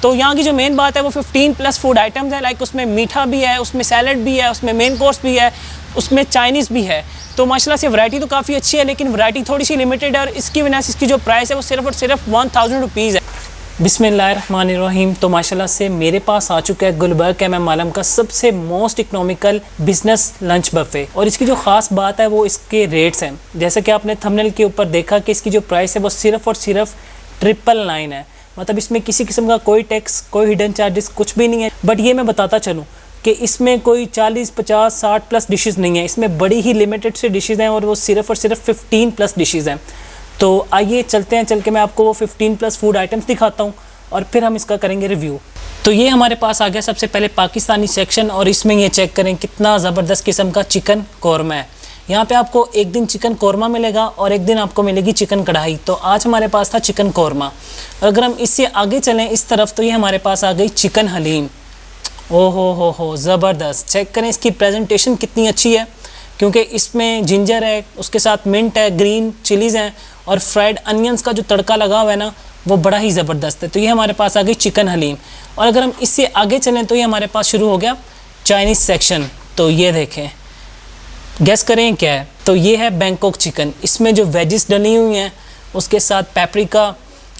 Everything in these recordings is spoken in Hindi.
तो यहाँ की जो मेन बात है वो 15 प्लस फूड आइटम्स है। लाइक उसमें मीठा भी है, उसमें सैलड भी है, उसमें मेन कोर्स भी है, उसमें चाइनीज़ भी है। तो माशाल्लाह से वैरायटी तो काफ़ी अच्छी है, लेकिन वैरायटी थोड़ी सी लिमिटेड है और इसकी वजह से इसकी जो प्राइस है वो सिर्फ और सिर्फ 1000 रुपीज़ है। बिस्मिल्लाहिर्रहमानिर्रहीम। तो माशाल्लाह से मेरे पास आ चुका है गुलबर्ग एम आलम का सबसे most economical business lunch buffet. और इसकी जो ख़ास बात है वो इसके रेट्स हैं। जैसे कि आपने थंबनेल के ऊपर देखा कि इसकी जो प्राइस है वो सिर्फ और सिर्फ 999 है। मतलब इसमें किसी किस्म का कोई टैक्स, कोई हिडन चार्जेस कुछ भी नहीं है। बट ये मैं बताता चलूँ कि इसमें कोई 40, 50, 60 प्लस डिशेज़ नहीं है। इसमें बड़ी ही लिमिटेड से डिशेज़ हैं और वो सिर्फ और सिर्फ 15 प्लस डिशेज़ हैं। तो आइए चलते हैं, चल के मैं आपको वो 15 प्लस फूड आइटम्स दिखाता हूँ और फिर हम इसका करेंगे रिव्यू। तो ये हमारे पास आ गया सबसे पहले पाकिस्तानी सेक्शन और इसमें ये चेक करें कितना ज़बरदस्त किस्म का चिकन कौरमा है। यहाँ पे आपको एक दिन चिकन कौरमा मिलेगा और एक दिन आपको मिलेगी चिकन कढ़ाई। तो आज हमारे पास था चिकन कौरमा। और अगर हम इससे आगे चलें इस तरफ तो ये हमारे पास आ गई चिकन हलीम। ओ हो ज़बरदस्त। चेक करें इसकी प्रेजेंटेशन कितनी अच्छी है, क्योंकि इसमें जिंजर है, उसके साथ मिंट है, ग्रीन चिलीज़ हैं और फ्राइड अनियंस का जो तड़का लगा हुआ है ना वो बड़ा ही ज़बरदस्त है। तो ये हमारे पास आ गई चिकन हलीम। और अगर हम इससे आगे चलें तो ये हमारे पास शुरू हो गया चाइनीज़ सेक्शन। तो ये देखें, गैस करें क्या है। तो ये है बैंकॉक चिकन। इसमें जो वेजिस डली हुई हैं उसके साथ पेपरिका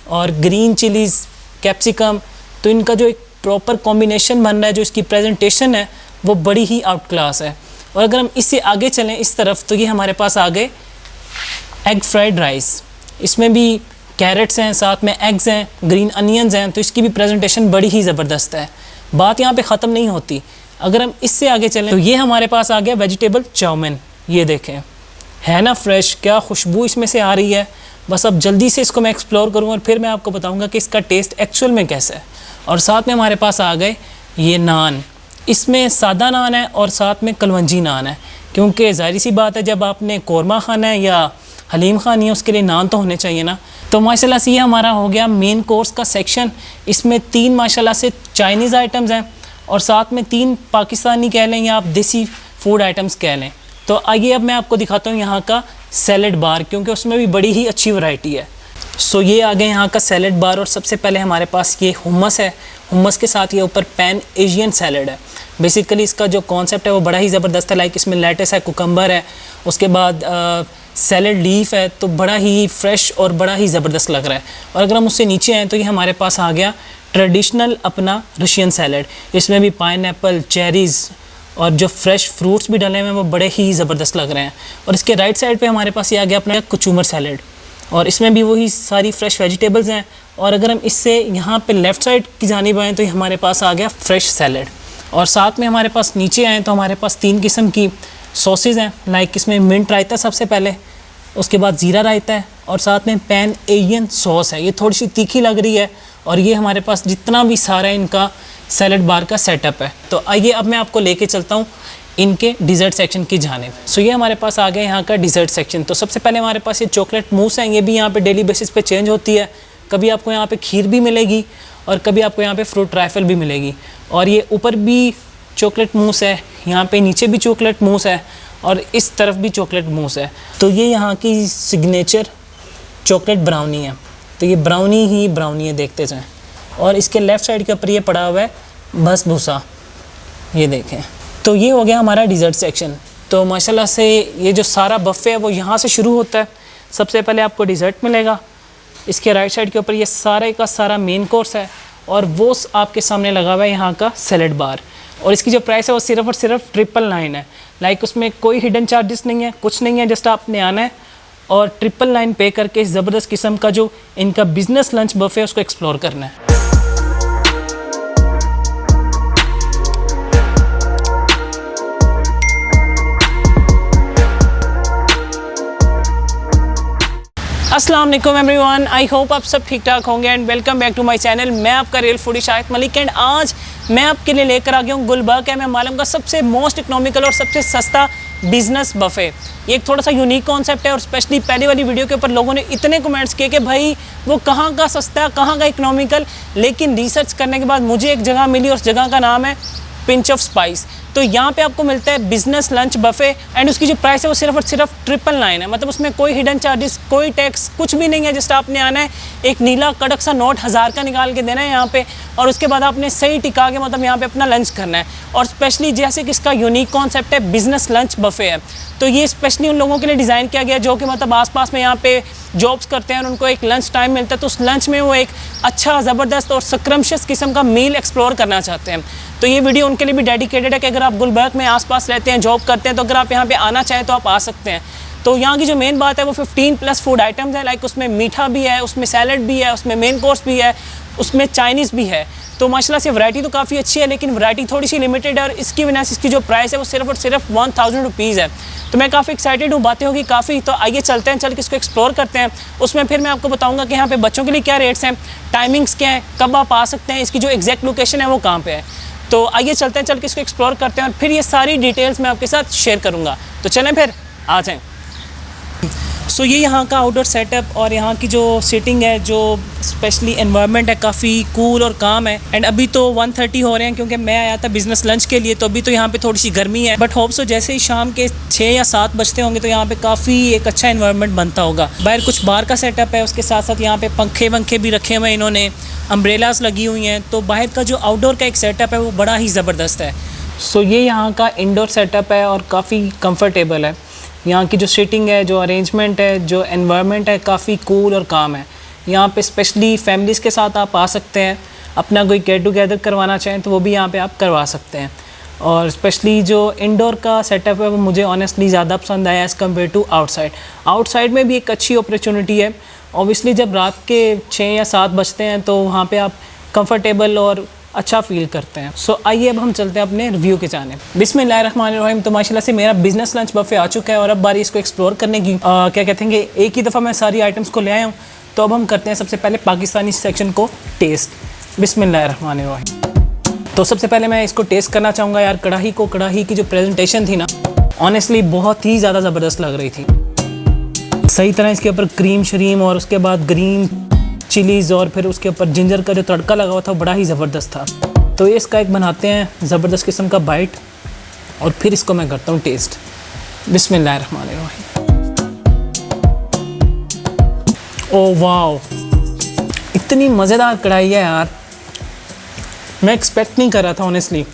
और ग्रीन चिलीज़, कैप्सिकम, तो इनका जो एक प्रॉपर कॉम्बिनेशन बन रहा है, जो इसकी प्रेजेंटेशन है वो बड़ी ही आउट क्लास है। और अगर हम इससे आगे चलें इस तरफ तो ये हमारे पास आ गए एग फ्राइड राइस। इसमें भी कैरेट्स हैं, साथ में एग्स हैं, ग्रीन अनियंस हैं। तो इसकी भी प्रेजेंटेशन बड़ी ही ज़बरदस्त है। बात यहाँ पे ख़त्म नहीं होती। अगर हम इससे आगे चलें तो ये हमारे पास आ गया वेजिटेबल चाउमीन। ये देखें, है ना फ्रेश, क्या खुशबू इसमें से आ रही है। बस अब जल्दी से इसको मैं एक्सप्लोर करूँ और फिर मैं आपको बताऊँगा कि इसका टेस्ट एक्चुअल में कैसा है। और साथ में हमारे पास आ गए ये नान। इसमें सादा नान है और साथ में कलवंजी नान है, क्योंकि ज़ाहिर सी बात है जब आपने कौरमा खाना है या हलीम खानी है उसके लिए नान तो होने चाहिए ना। तो माशाल्लाह से ये हमारा हो गया मेन कोर्स का सेक्शन। इसमें 3 माशाल्लाह से चाइनीज़ आइटम्स हैं और साथ में 3 पाकिस्तानी कह लें या आप देसी फूड आइटम्स कह लें। तो आइए अब मैं आपको दिखाता हूँ यहाँ का सैलड बार, क्योंकि उसमें भी बड़ी ही अच्छी वैरायटी है। सो ये आ गए यहाँ का सैलड बार और सबसे पहले हमारे पास ये हुम्मस है। हुम्मस के साथ ये ऊपर पैन एशियन सैलड है। बेसिकली इसका जो कॉन्सेप्ट है वो बड़ा ही ज़बरदस्त है। लाइक इसमें लेटस है, कुकम्बर है, उसके बाद सैलड लीफ है, तो बड़ा ही फ्रेश और बड़ा ही ज़बरदस्त लग रहा है। और अगर हम उससे नीचे आएँ तो ये हमारे पास आ गया ट्रेडिशनल अपना रशियन सैलड। इसमें भी पाइनएप्पल, चेरीज़ और जो फ्रेश फ्रूट्स भी डले हुए हैं वो बड़े ही ज़बरदस्त लग रहे हैं। और इसके राइट साइड पे हमारे पास ये आ गया अपना कुचूमर सैलड और इसमें भी वही सारी फ्रेश वेजिटेबल्स हैं। और अगर हम इससे यहाँ पे लेफ़्ट साइड की जानिब आएँ तो हमारे पास आ गया फ्रेश सैलड। और साथ में हमारे पास नीचे आएँ तो हमारे पास 3 किस्म की सॉसेज हैं। लाइक इसमें मिंट रायता सबसे पहले, उसके बाद ज़ीरा रायता है और साथ में पैन एशियन सॉस है। ये थोड़ी सी तीखी लग रही है। और ये हमारे पास जितना भी सारा इनका सैलड बार का सेटअप है। तो आइए अब मैं आपको लेके चलता हूँ इनके डिज़र्ट सेक्शन की जानिब। सो ये हमारे पास आ गया यहाँ का डिज़र्ट सेक्शन। तो सबसे पहले हमारे पास ये चॉकलेट मूस है। ये भी यहाँ पे डेली बेसिस पे चेंज होती है। कभी आपको यहाँ पे खीर भी मिलेगी और कभी आपको यहाँ पे फ्रूट ट्राइफल भी मिलेगी। और ये ऊपर भी चॉकलेट मूस है, यहाँ पे नीचे भी चॉकलेट मूस है और इस तरफ भी चॉकलेट मूस है। तो ये यहाँ की सिग्नेचर चॉकलेट ब्राउनी है। तो ये ब्राउनी ही ब्राउनी है, देखते जाएँ। और इसके लेफ़्ट साइड के ऊपर ये पड़ा हुआ है बस भूसा, ये देखें। तो ये हो गया हमारा डिज़र्ट सेक्शन। तो माशाल्लाह से ये जो सारा बफ़े है वो यहाँ से शुरू होता है। सबसे पहले आपको डिज़र्ट मिलेगा। इसके राइट साइड के ऊपर ये सारे का सारा मेन कोर्स है और वो आपके सामने लगा हुआ है यहाँ का सैलड बार। और इसकी जो प्राइस है वो सिर्फ और सिर्फ 999 है। लाइक उसमें कोई हिडन चार्जेस नहीं है, कुछ नहीं है। जस्ट आपने आना है और 999 पे करके इस ज़बरदस्त किस्म का जो इनका बिज़नेस लंच बफ़े है उसको एक्सप्लोर करना है। अस्सलाम वालेकुम एवरीवन, आई होप आप सब ठीक ठाक होंगे and welcome back to my channel. मैं आपका real foodie Shahid Malik and आज मैं आपके लिए लेकर आ गया हूँ गुलबर्ग एम आलम का सबसे मोस्ट इकोनॉमिकल और सबसे सस्ता बिजनेस बफ़े। ये एक थोड़ा सा यूनिक कॉन्सेप्ट है और स्पेशली पहली वाली वीडियो के ऊपर लोगों ने इतने कमेंट्स किए कि भाई वो कहाँ का सस्ता, कहाँ का इकोनॉमिकल। लेकिन रिसर्च करने के बाद मुझे एक जगह मिली और उस जगह का नाम है पिंच ऑफ स्पाइस। तो यहाँ पे आपको मिलता है बिजनेस लंच बफे एंड उसकी जो प्राइस है वो सिर्फ और सिर्फ 999 है। मतलब उसमें कोई हिडन चार्जेस, कोई टैक्स, कुछ भी नहीं है। जस्ट आपने आना है, एक नीला कड़क सा नोट 1000 का निकाल के देना है यहाँ पे, और उसके बाद आपने सही टिका के मतलब यहाँ पे अपना लंच करना है। और स्पेशली जैसे कि इसका यूनिक कॉन्सेप्ट है, बिजनेस लंच बफे है, तो ये स्पेशली उन लोगों के लिए डिज़ाइन किया गया जो कि मतलब आसपास में यहाँ पे जॉब्स करते हैं और उनको एक लंच टाइम मिलता है, तो उस लंच में वो एक अच्छा, ज़बरदस्त और सक्राम्शियस किस्म का मील एक्सप्लोर करना चाहते हैं। तो ये वीडियो उनके लिए भी डेडिकेटेड है कि अगर आप गुलबर्ग में आसपास रहते हैं, जॉब करते हैं, तो अगर आप यहाँ पे आना चाहें तो आप आ सकते हैं। तो यहाँ की जो मेन बात है वो 15+ फूड आइटम्स है। लाइक उसमें मीठा भी है, उसमें सैलड भी है, उसमें मेन कोर्स भी है, उसमें चाइनीज़ भी है। तो माशाल्लाह से वैरायटी तो काफ़ी अच्छी है, लेकिन वैरायटी थोड़ी सी लिमिटेड है और इसकी वजह से इसकी जो प्राइस है वो सिर्फ और सिर्फ 1000 रुपीज़ है। तो मैं काफ़ी एक्साइटेड हूँ, बातें होगी काफ़ी। तो आइए चलते हैं, चल के इसको एक्सप्लोर करते हैं। उसमें फिर मैं आपको बताऊँगा कि यहाँ पे बच्चों के लिए क्या रेट्स हैं, टाइमिंग्स क्या हैं, कब आप आ सकते हैं, इसकी जो एग्जैक्ट लोकेशन है वो कहाँ पे है। तो आइए चलते हैं, चल के इसको एक्सप्लोर करते हैं और फिर ये सारी डिटेल्स मैं आपके साथ शेयर करूँगा। तो चलें फिर, आ जाएँ। सो ये यहाँ का आउटडोर सेटअप और यहाँ की जो सीटिंग है, जो स्पेशली एनवायरनमेंट है, काफ़ी कूल और काम है। एंड अभी तो 1:30 हो रहे हैं क्योंकि मैं आया था बिज़नेस लंच के लिए, तो अभी तो यहाँ पे थोड़ी सी गर्मी है। बट होप सो जैसे ही शाम के 6 या 7 बजते होंगे तो यहाँ पे काफ़ी एक अच्छा एनवायरनमेंट बनता होगा। बाहर कुछ बार का सेटअप है, उसके साथ साथ यहाँ पे पंखे वंखे भी रखे हुए हैं इन्होंने, अम्ब्रेलास लगी हुई हैं। तो बाहर का जो आउटडोर का एक सेटअप है वो बड़ा ही ज़बरदस्त है। सो ये यहाँ का इंडोर सेटअप है और काफ़ी कम्फर्टेबल है। यहाँ की जो सीटिंग है, जो अरेंजमेंट है, जो एनवायरनमेंट है, काफ़ी कूल और काम है। यहाँ पे स्पेशली फैमिलीज़ के साथ आप आ सकते हैं, अपना कोई गेट टुगेदर करवाना चाहें तो वो भी यहाँ पे आप करवा सकते हैं। और स्पेशली जो इंडोर का सेटअप है वो मुझे ऑनेस्टली ज़्यादा पसंद आया as compare to outside. Outside में भी एक अच्छी अपॉर्चुनिटी है। ऑब्वियसली जब रात के 6 या 7 बजते हैं तो वहाँ पे आप कंफर्टेबल और अच्छा फील करते हैं। सो आइए अब हम चलते हैं अपने रिव्यू के जाने। बिस्मिल्लाहिर्रहमानिर्रहीम। तो माशाल्लाह से मेरा बिजनेस लंच बफे आ चुका है और अब बारी इसको एक्सप्लोर करने की। क्या कहते हैं, एक ही दफ़ा मैं सारी आइटम्स को ले आया हूँ। तो अब हम करते हैं सबसे पहले पाकिस्तानी सेक्शन को टेस्ट। बिस्मिल्लाहिर्रहमानिर्रहीम। तो सबसे पहले मैं इसको टेस्ट करना चाहूँगा यार। कढ़ाई की जो प्रेजेंटेशन थी ना, ऑनेस्टली बहुत ही ज़्यादा ज़बरदस्त लग रही थी। सही तरह इसके ऊपर क्रीम शरीम और उसके बाद ग्रीन चिलीज़ और फिर उसके ऊपर जिंजर का जो तड़का लगा हुआ था बड़ा ही ज़बरदस्त था। तो ये इसका एक बनाते हैं ज़बरदस्त किस्म का बाइट और फिर इसको मैं करता हूँ टेस्ट। बिस्मिल्लाहिर्रहमानिर्रहीम। ओह वाओ, इतनी मज़ेदार कढ़ाई है यार, मैं एक्सपेक्ट नहीं कर रहा था ऑनेस्टली।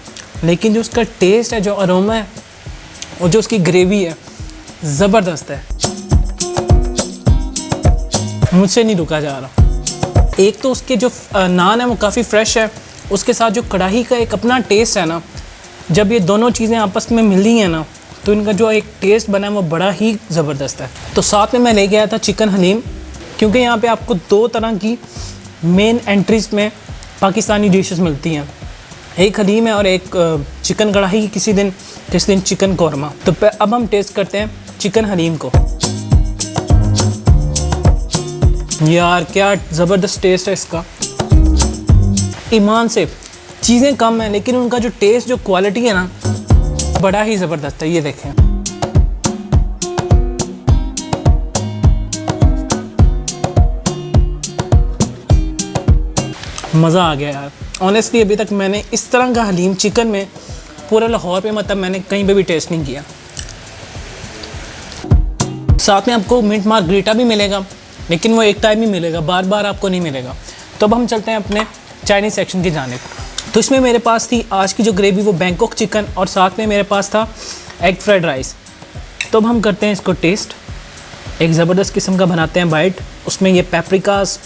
लेकिन जो उसका टेस्ट है, जो अरोमा है और जो उसकी ग्रेवी है, ज़बरदस्त है, मुझसे नहीं रुका जा रहा। एक तो उसके जो नान है वो काफ़ी फ्रेश है, उसके साथ जो कढ़ाई का एक अपना टेस्ट है ना, जब ये दोनों चीज़ें आपस में मिली हैं ना तो इनका जो एक टेस्ट बना है वो बड़ा ही ज़बरदस्त है। तो साथ में मैं ले गया था चिकन हलीम, क्योंकि यहाँ पे आपको 2 तरह की मेन एंट्रीज में पाकिस्तानी डिशेस मिलती हैं, एक हलीम है और एक चिकन कढ़ाई, किसी दिन चिकन कौरमा। तो अब हम टेस्ट करते हैं चिकन हलीम को। यार क्या ज़बरदस्त टेस्ट है इसका। ईमान से चीज़ें कम हैं लेकिन उनका जो टेस्ट, जो क्वालिटी है ना, बड़ा ही ज़बरदस्त है। ये देखें, मज़ा आ गया यार। ऑनेस्टली अभी तक मैंने इस तरह का हलीम चिकन में पूरे लाहौर पे मतलब मैंने कहीं पे भी टेस्ट नहीं किया। साथ में आपको मिंट मार्गरीटा भी मिलेगा, लेकिन वो एक टाइम ही मिलेगा, बार बार आपको नहीं मिलेगा। तो अब हम चलते हैं अपने चाइनीज़ सेक्शन की जानिब। तो इसमें मेरे पास थी आज की जो ग्रेवी वो बैंकॉक चिकन और साथ में मेरे पास था एग फ्राइड राइस। तो अब हम करते हैं इसको टेस्ट। एक ज़बरदस्त किस्म का बनाते हैं बाइट। उसमें ये पेपरिकास,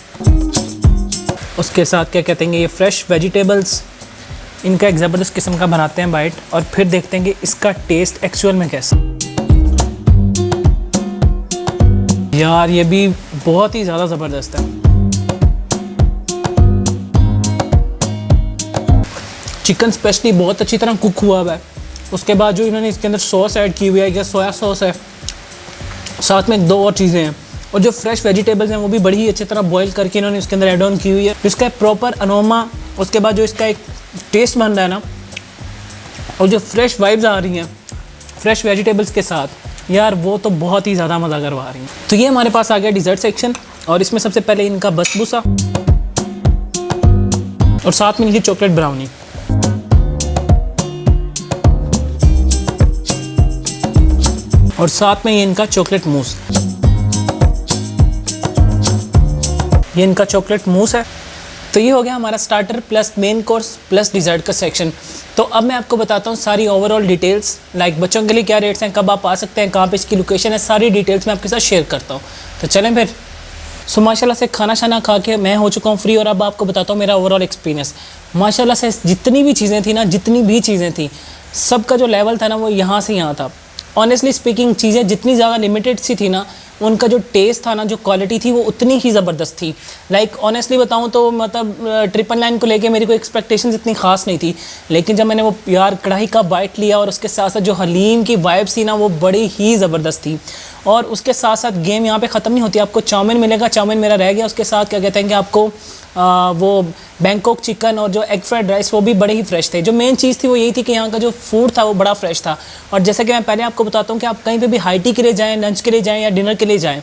उसके साथ क्या कहते हैं ये फ्रेश वेजिटेबल्स, इनका एक ज़बरदस्त किस्म का बनाते हैं बाइट और फिर देखते हैं कि इसका टेस्ट एक्चुअल में कैसा। यार ये भी बहुत ही ज़्यादा ज़बरदस्त है। चिकन स्पेशली बहुत अच्छी तरह कुक हुआ हुआ है। उसके बाद जो इन्होंने इसके अंदर सॉस ऐड की हुई है, या सोया सॉस है, साथ में 2 और चीज़ें हैं, और जो फ्रेश वेजिटेबल्स हैं वो भी बड़ी ही अच्छी तरह बॉईल करके इन्होंने इसके अंदर ऐड ऑन की हुई है। इसका प्रॉपर अरोमा, उसके बाद जो इसका एक टेस्ट बन रहा है ना, और जो फ्रेश वाइब्स आ रही हैं फ्रेश वेजिटेबल्स के साथ, यार वो तो बहुत ही ज़्यादा मज़ा करवा रही हैं। तो ये हमारे पास आ गया डिज़र्ट सेक्शन और इसमें सबसे पहले इनका बसबूसा और साथ में इनकी चॉकलेट ब्राउनी। और साथ में ये इनका चॉकलेट मूस, ये इनका चॉकलेट मूस है। तो ये हो गया हमारा starter plus main course plus dessert का सेक्शन। तो अब मैं आपको बताता हूँ सारी ओवरऑल डिटेल्स, लाइक बच्चों के लिए क्या रेट्स हैं, कब आप आ सकते हैं, कहाँ पे इसकी लोकेशन है, सारी डिटेल्स मैं आपके साथ शेयर करता हूँ। तो चलें फिर। सो माशाल्लाह से खाना शाना खा के मैं हो चुका हूँ फ्री, और अब आपको बताता हूँ मेरा ओवरऑल एक्सपीरियंस। माशाल्लाह से जितनी भी चीज़ें थी सबका जो लेवल था ना वो यहाँ से यहाँ था। ऑनेस्टली स्पीकिंग चीज़ें जितनी ज़्यादा लिमिटेड सी थी ना, उनका जो टेस्ट था ना, जो क्वालिटी थी वो उतनी ही ज़बरदस्त थी। लाइक ऑनेस्टली बताऊँ तो मतलब 999 को लेके मेरी कोई एक्सपेक्टेशंस इतनी ख़ास नहीं थी, लेकिन जब मैंने वो यार कढ़ाई का बाइट लिया और उसके साथ साथ जो हलीम की वाइब्स थी ना वो बड़ी ही ज़बरदस्त थी। और उसके साथ साथ गेम यहाँ पे ख़त्म नहीं होती, आपको चाउमीन मिलेगा, चाउमीन मेरा रह गया, उसके साथ क्या कहते हैं कि आपको वो बैंकॉक चिकन और जो एग फ्राइड राइस वो भी बड़े ही फ्रेश थे। जो मेन चीज़ थी वो यही थी कि यहाँ का जो फूड था वो बड़ा फ्रेश था। और जैसे कि मैं पहले आपको बताता हूँ कि आप कहीं पे भी हाई टी के लिए जाएँ, लंच के लिए जाएँ या डिनर के लिए जाएँ,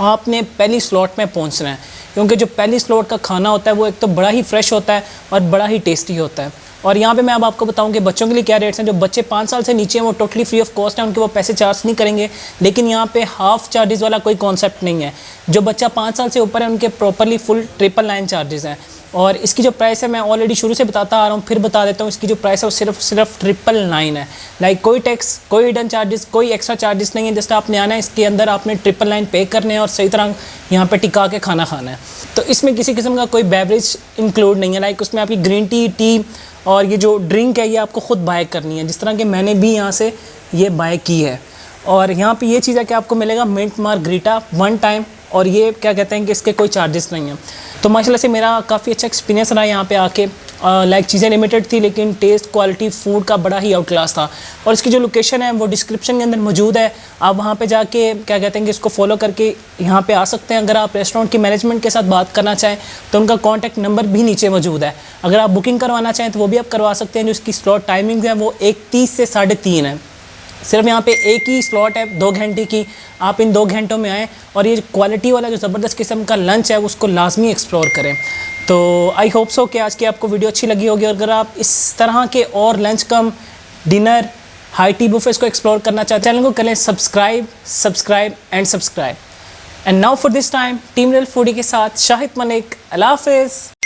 आपने पहली स्लॉट में पहुँचना है, क्योंकि जो पहली स्लॉट का खाना होता है वो एक तो बड़ा ही फ्रेश होता है और बड़ा ही टेस्टी होता है। और यहाँ पे मैं अब आपको बताऊँ कि बच्चों के लिए क्या रेट्स हैं। जो बच्चे 5 साल से नीचे हैं वो टोटली फ्री ऑफ कॉस्ट है, उनके वो पैसे चार्ज नहीं करेंगे, लेकिन यहाँ पे हाफ चार्जेस वाला कोई कॉन्सेप्ट नहीं है। जो बच्चा 5 साल से ऊपर है उनके प्रॉपरली फुल 999 चार्जेस हैं। और इसकी जो प्राइस है मैं ऑलरेडी शुरू से बताता आ रहा हूँ, फिर बता देता हूँ, इसकी जो प्राइस है वो सिर्फ 999 है। लाइक कोई टैक्स, कोई हिडन चार्जेस, कोई एक्स्ट्रा चार्जेस नहीं है। जस्ट आपने आना है, इसके अंदर आपने 999 पे करने हैं और सही तरह यहाँ पे टिका के खाना खाना है। तो इसमें किसी किस्म का कोई बेवरेज इंक्लूड नहीं है। लाइक उसमें आपकी ग्रीन टी, टी और ये जो ड्रिंक है ये आपको ख़ुद बाय करनी है, जिस तरह कि मैंने भी यहाँ से ये बाय की है। और यहाँ पे ये चीज़ है कि आपको मिलेगा मिंट मार्गरीटा 1 टाइम, और ये क्या कहते हैं कि इसके कोई चार्जेस नहीं हैं। तो माशाल्लाह से मेरा काफ़ी अच्छा एक्सपीरियंस रहा यहाँ पे आके। लाइक चीज़ें लिमिटेड थी लेकिन टेस्ट क्वालिटी फूड का बड़ा ही आउट क्लास था। और इसकी जो लोकेशन है वो डिस्क्रिप्शन के अंदर मौजूद है, आप वहाँ पे जाके क्या कहते हैं कि इसको फॉलो करके यहाँ पे आ सकते हैं। अगर आप रेस्टोरेंट की मैनेजमेंट के साथ बात करना चाहें तो उनका कॉन्टैक्ट नंबर भी नीचे मौजूद है। अगर आप बुकिंग करवाना चाहें तो वो भी आप करवा सकते हैं। जो इसकी स्लॉट टाइमिंग है वो 1:30 से 3:30 है। सिर्फ यहाँ पे एक ही स्लॉट है 2 घंटे की, आप इन 2 घंटों में आएँ और ये क्वालिटी वाला जो ज़बरदस्त किस्म का लंच है उसको लाजमी एक्सप्लोर करें। तो आई होप सो कि आज की आपको वीडियो अच्छी लगी होगी। और अगर आप इस तरह के और लंच कम डिनर हाई टी बुफेस को एक्सप्लोर करना चाहते हैं, चैनल को करें subscribe and subscribe. And now for this time team real foodie के साथ शाहिद मलिक, अल्लाह हाफ़िज़।